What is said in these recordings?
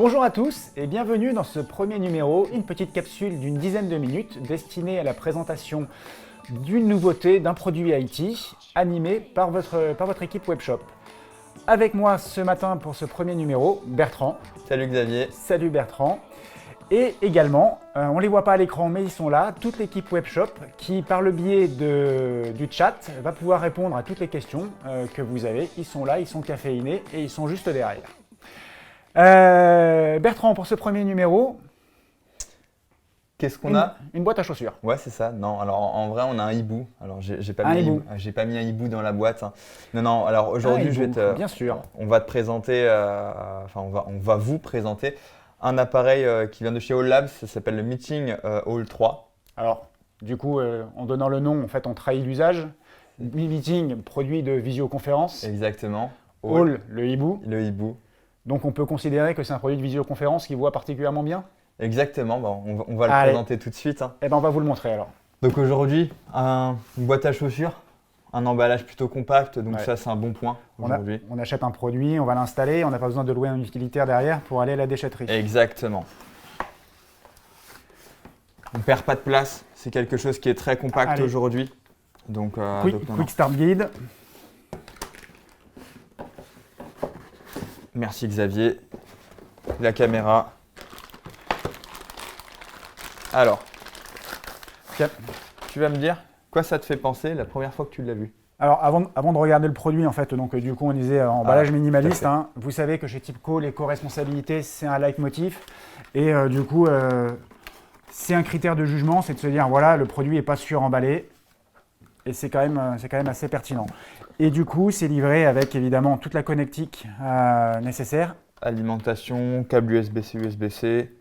Bonjour à tous et bienvenue dans ce premier numéro, une petite capsule d'une dizaine de minutes destinée à la présentation d'une nouveauté, d'un produit IT animé par votre équipe webshop. Avec moi ce matin pour ce premier numéro, Bertrand. Salut Xavier. Salut Bertrand. Et également, on ne les voit pas à l'écran mais ils sont là, toute l'équipe webshop qui par le biais du chat va pouvoir répondre à toutes les questions que vous avez. Ils sont là, ils sont caféinés et ils sont juste derrière. Bertrand, pour ce premier numéro, qu'est-ce qu'on a? Une boîte à chaussures. Ouais, c'est ça. Non, alors en vrai, on a un hibou. Alors, j'ai pas mis un hibou dans la boîte. Hein. Non. Alors aujourd'hui, bien sûr. On va te présenter. On va vous présenter un appareil qui vient de chez All Labs. Ça s'appelle le Meeting Hall 3. Alors, du coup, en donnant le nom, en fait, on trahit l'usage. Meeting, produit de visioconférence. Exactement. Hall, le hibou. Le hibou. Donc on peut considérer que c'est un produit de visioconférence qui voit particulièrement bien? Exactement, on va le présenter tout de suite. Hein. Eh ben on va vous le montrer alors. Donc aujourd'hui, une boîte à chaussures, un emballage plutôt compact, donc ça c'est un bon point aujourd'hui. On achète un produit, on va l'installer, on n'a pas besoin de louer un utilitaire derrière pour aller à la déchetterie. Exactement. On ne perd pas de place, c'est quelque chose qui est très compact aujourd'hui. Donc, quick Start Guide. Merci Xavier. La caméra. Alors, tu vas me dire quoi ça te fait penser la première fois que tu l'as vu? Alors avant de regarder le produit, en fait, donc du coup on disait emballage minimaliste. Hein. Vous savez que chez Tipco, l'éco-responsabilité c'est un leitmotiv. Et du coup, c'est un critère de jugement, c'est de se dire voilà, le produit n'est pas suremballé. Et c'est quand même assez pertinent. Et du coup, c'est livré avec évidemment toute la connectique nécessaire. Alimentation, câble USB-C, USB-C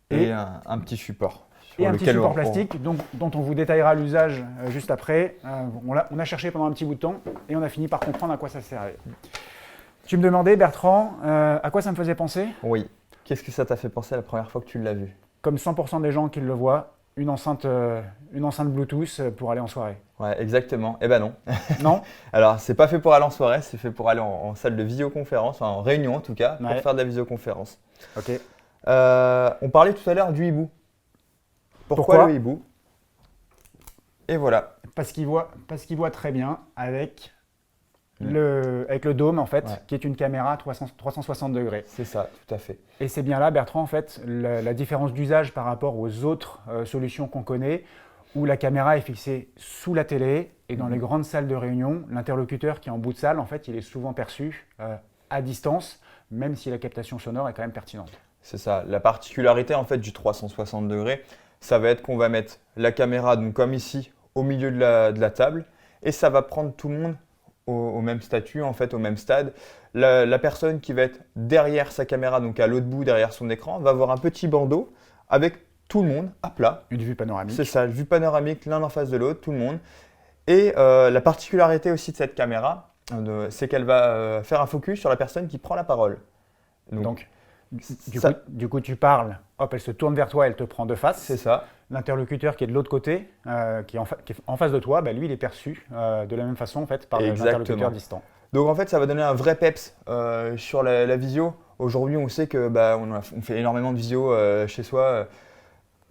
et un petit support. Et un petit support plastique dont on vous détaillera l'usage juste après. On a cherché pendant un petit bout de temps et on a fini par comprendre à quoi ça servait. Tu me demandais, Bertrand, à quoi ça me faisait penser? Oui. Qu'est-ce que ça t'a fait penser la première fois que tu l'as vu? Comme 100% des gens qui le voient, une enceinte Bluetooth pour aller en soirée. Ouais, exactement. Eh ben non. Non. Alors, c'est pas fait pour aller en soirée, c'est fait pour aller en salle de visioconférence, en réunion en tout cas, pour faire de la visioconférence. Ok. On parlait tout à l'heure du hibou. Pourquoi le hibou? Et voilà. Parce qu'il voit très bien avec le dôme en fait, qui est une caméra 360 degrés. C'est ça, tout à fait. Et c'est bien là, Bertrand, en fait, la différence d'usage par rapport aux autres solutions qu'on connaît, où la caméra est fixée sous la télé et dans les grandes salles de réunion, l'interlocuteur qui est en bout de salle, en fait, il est souvent perçu à distance, même si la captation sonore est quand même pertinente. C'est ça. La particularité en fait du 360 degrés, ça va être qu'on va mettre la caméra, donc comme ici, au milieu de la table, et ça va prendre tout le monde au même statut, en fait, au même stade. La personne qui va être derrière sa caméra, donc à l'autre bout, derrière son écran, va avoir un petit bandeau avec tout le monde à plat. Une vue panoramique. C'est ça, vue panoramique, l'un en face de l'autre, tout le monde. Et la particularité aussi de cette caméra, c'est qu'elle va faire un focus sur la personne qui prend la parole. Donc du coup, tu parles, hop, elle se tourne vers toi, elle te prend de face. C'est ça. L'interlocuteur qui est de l'autre côté, qui est en face de toi, lui, il est perçu de la même façon en fait, par l'interlocuteur distant. Donc en fait, ça va donner un vrai peps sur la visio. Aujourd'hui, on sait que on fait énormément de visio chez soi.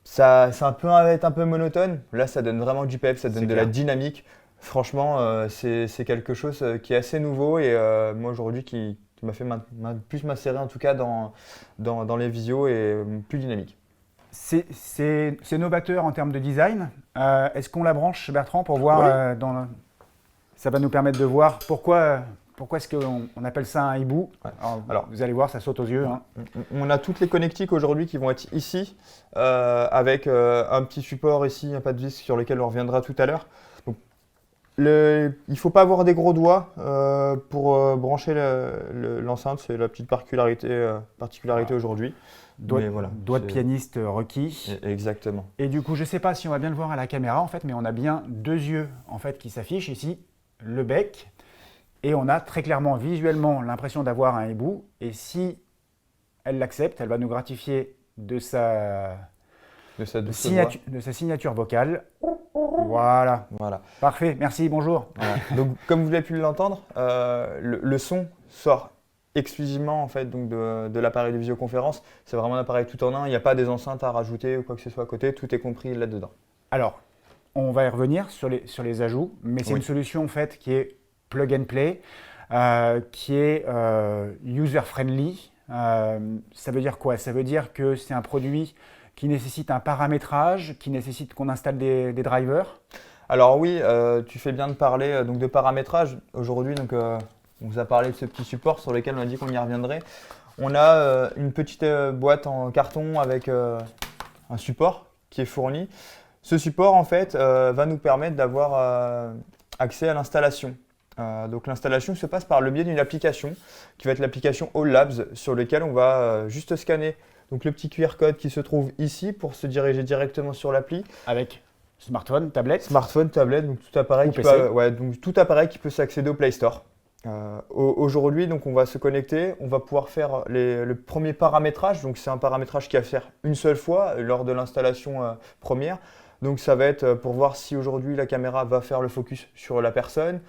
Ça va être un peu monotone. Là, ça donne vraiment du peps, ça donne de la dynamique. Franchement, c'est quelque chose qui est assez nouveau et moi aujourd'hui qui m'a fait plus m'insérer en tout cas dans les visios et plus dynamique. C'est novateur en termes de design. Est-ce qu'on la branche, Bertrand, pour voir ça va nous permettre de voir pourquoi est-ce qu'on appelle ça un hibou. Alors, vous allez voir, ça saute aux yeux. Hein. On a toutes les connectiques aujourd'hui qui vont être ici, avec un petit support ici, un pas de vis sur lequel on reviendra tout à l'heure. Il ne faut pas avoir des gros doigts pour brancher l'enceinte, c'est la petite particularité aujourd'hui. Doigt de pianiste requis. Exactement. Et du coup, je ne sais pas si on va bien le voir à la caméra, en fait, mais on a bien deux yeux en fait, qui s'affichent ici, le bec, et on a très clairement visuellement l'impression d'avoir un hibou. Et si elle l'accepte, elle va nous gratifier de sa signature vocale. Voilà. Parfait, merci, bonjour. Voilà. Donc, comme vous avez pu l'entendre, le son sort exclusivement en fait, donc de l'appareil de visioconférence. C'est vraiment un appareil tout en un. Il n'y a pas des enceintes à rajouter ou quoi que ce soit à côté. Tout est compris là-dedans. Alors, on va y revenir sur les ajouts, mais c'est Oui. une solution en fait qui est plug and play, qui est user-friendly. Ça veut dire quoi? Ça veut dire que c'est un produit qui nécessite un paramétrage, qui nécessite qu'on installe des drivers. Alors oui, tu fais bien de parler donc de paramétrage. Aujourd'hui, donc, on vous a parlé de ce petit support sur lequel on a dit qu'on y reviendrait. On a une petite boîte en carton avec un support qui est fourni. Ce support, en fait, va nous permettre d'avoir accès à l'installation. Donc l'installation se passe par le biais d'une application qui va être l'application All Labs sur laquelle on va juste scanner donc, le petit QR code qui se trouve ici pour se diriger directement sur l'appli. Avec smartphone, tablette. Smartphone, tablette, donc tout appareil, donc tout appareil qui peut s'accéder au Play Store. Aujourd'hui, donc on va se connecter, on va pouvoir faire le premier paramétrage. Donc c'est un paramétrage qui va faire une seule fois lors de l'installation première. Donc ça va être pour voir si aujourd'hui la caméra va faire le focus sur la personne,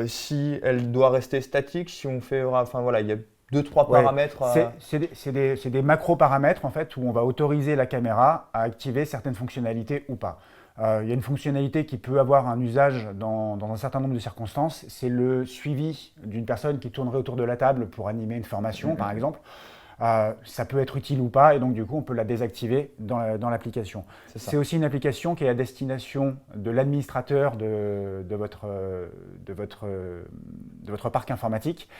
si elle doit rester statique, si on fait, enfin voilà, il y a 2-3 paramètres. C'est des macro-paramètres en fait où on va autoriser la caméra à activer certaines fonctionnalités ou pas. Il y a une fonctionnalité qui peut avoir un usage dans un certain nombre de circonstances, c'est le suivi d'une personne qui tournerait autour de la table pour animer une formation par exemple. Ça peut être utile ou pas et donc du coup on peut la désactiver dans l'application. C'est aussi une application qui est à destination de l'administrateur de votre parc informatique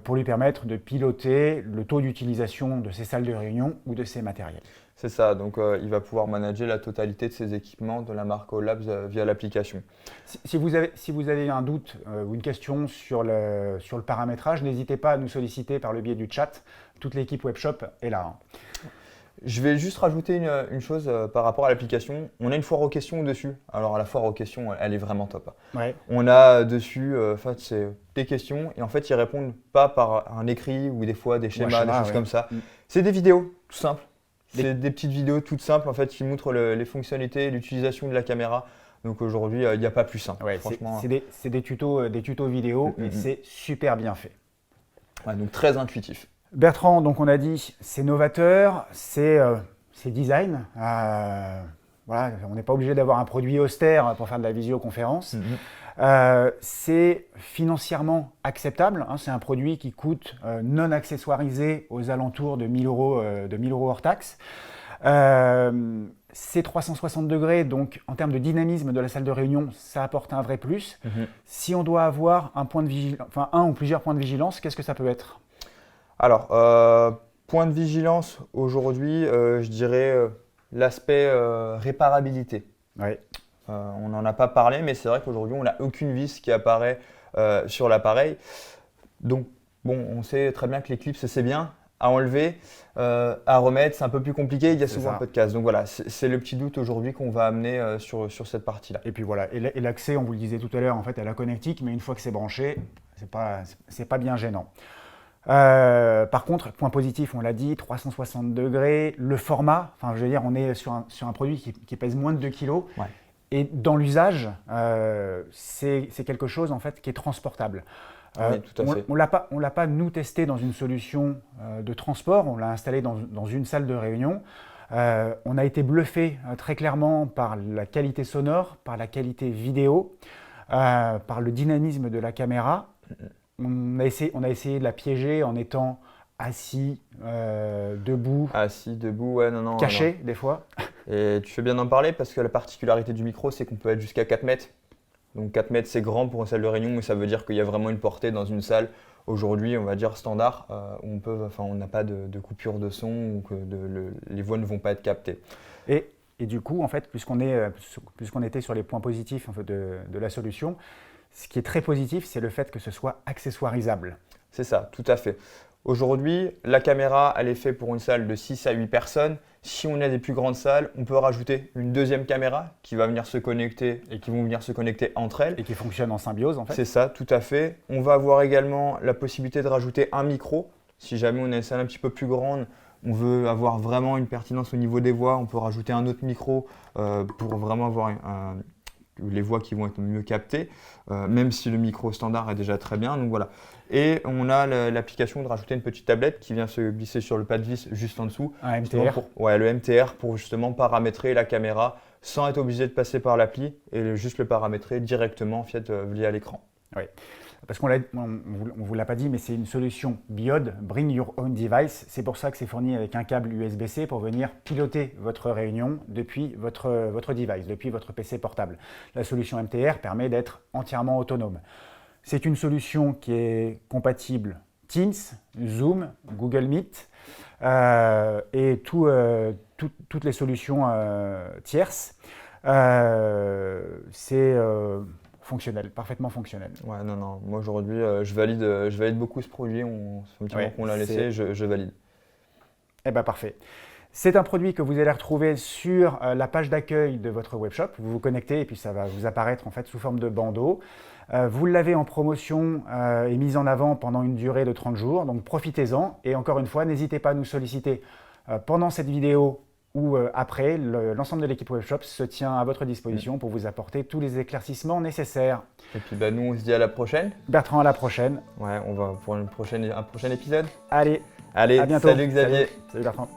pour lui permettre de piloter le taux d'utilisation de ses salles de réunion ou de ses matériels. C'est ça, donc il va pouvoir manager la totalité de ses équipements de la marque All Labs via l'application. Si vous avez un doute ou une question sur le paramétrage, n'hésitez pas à nous solliciter par le biais du chat. Toute l'équipe Webshop est là. Je vais juste rajouter une chose par rapport à l'application. On a une foire aux questions dessus. Alors la foire aux questions, elle est vraiment top. Ouais. On a dessus c'est des questions et en fait ils répondent pas par un écrit ou des fois des schémas, des choses comme ça. C'est des vidéos, tout simple. C'est des petites vidéos toutes simples en fait qui montrent les fonctionnalités, l'utilisation de la caméra. Donc aujourd'hui, il n'y a pas plus simple. Ouais, franchement. C'est des tutos vidéo et c'est super bien fait. Ouais, donc très intuitif. Bertrand, donc on a dit, c'est novateur, c'est design. Voilà, on n'est pas obligé d'avoir un produit austère pour faire de la visioconférence. C'est financièrement acceptable. C'est un produit qui coûte non accessoirisé aux alentours de 1 000 € hors taxe. C'est 360 degrés, donc en termes de dynamisme de la salle de réunion, ça apporte un vrai plus. Si on doit avoir un ou plusieurs points de vigilance, qu'est-ce que ça peut être? Alors, point de vigilance aujourd'hui, je dirais l'aspect réparabilité. Ouais. On n'en a pas parlé, mais c'est vrai qu'aujourd'hui, on n'a aucune vis qui apparaît sur l'appareil. Donc, bon, on sait très bien que l'éclipse, c'est bien. À enlever, à remettre, c'est un peu plus compliqué, il y a souvent un peu de casse. Donc voilà, c'est le petit doute aujourd'hui qu'on va amener sur cette partie-là. Et puis voilà, et l'accès, on vous le disait tout à l'heure, en fait, à la connectique, mais une fois que c'est branché, c'est pas bien gênant. Par contre, point positif, on l'a dit, 360 degrés, le format, enfin je veux dire, on est sur un produit qui pèse moins de 2 kg. Ouais. Et dans l'usage, c'est quelque chose en fait qui est transportable. Oui, tout à fait. On l'a pas nous testé dans une solution de transport, on l'a installé dans une salle de réunion. On a été bluffé très clairement par la qualité sonore, par la qualité vidéo, par le dynamisme de la caméra. On a essayé de la piéger en étant assis, debout. Assis, debout, ouais, non. Caché, des fois. Et tu fais bien d'en parler parce que la particularité du micro, c'est qu'on peut être jusqu'à 4 mètres. Donc 4 mètres, c'est grand pour une salle de réunion, mais ça veut dire qu'il y a vraiment une portée dans une salle. Aujourd'hui, on va dire standard, où on n'a pas de coupure de son ou que les voix ne vont pas être captées. Et du coup, en fait, puisqu'on était sur les points positifs en fait, de la solution, ce qui est très positif, c'est le fait que ce soit accessoirisable. C'est ça, tout à fait. Aujourd'hui, la caméra, elle est faite pour une salle de 6 à 8 personnes. Si on a des plus grandes salles, on peut rajouter une deuxième caméra qui va venir se connecter et qui vont venir se connecter entre elles. Et qui fonctionne en symbiose, en fait. C'est ça, tout à fait. On va avoir également la possibilité de rajouter un micro. Si jamais on a une salle un petit peu plus grande, on veut avoir vraiment une pertinence au niveau des voix, on peut rajouter un autre micro pour vraiment avoir les voix qui vont être mieux captées, même si le micro standard est déjà très bien. Donc voilà. Et on a l'application de rajouter une petite tablette qui vient se glisser sur le pas de vis juste en dessous. Un MTR. Le MTR pour justement paramétrer la caméra sans être obligé de passer par l'appli et juste le paramétrer directement en fait, via l'écran. Oui. Parce qu'on ne vous l'a pas dit, mais c'est une solution Biode, Bring Your Own Device. C'est pour ça que c'est fourni avec un câble USB-C pour venir piloter votre réunion depuis votre device, depuis votre PC portable. La solution MTR permet d'être entièrement autonome. C'est une solution qui est compatible Teams, Zoom, Google Meet et toutes les solutions tierces. C'est fonctionnel, parfaitement fonctionnel. Ouais, non. Moi aujourd'hui, je valide beaucoup ce produit. Ça fait un petit moment qu'on l'a laissé, je valide. Eh bien, parfait. C'est un produit que vous allez retrouver sur la page d'accueil de votre webshop. Vous vous connectez et puis ça va vous apparaître en fait sous forme de bandeau. Vous l'avez en promotion et mise en avant pendant une durée de 30 jours. Donc profitez-en. Et encore une fois, n'hésitez pas à nous solliciter pendant cette vidéo ou après. L'ensemble de l'équipe Webshop se tient à votre disposition pour vous apporter tous les éclaircissements nécessaires. Et puis nous, on se dit à la prochaine. Bertrand, à la prochaine. Ouais, on va pour un prochain épisode. Allez, à bientôt. Salut Xavier. Salut Bertrand.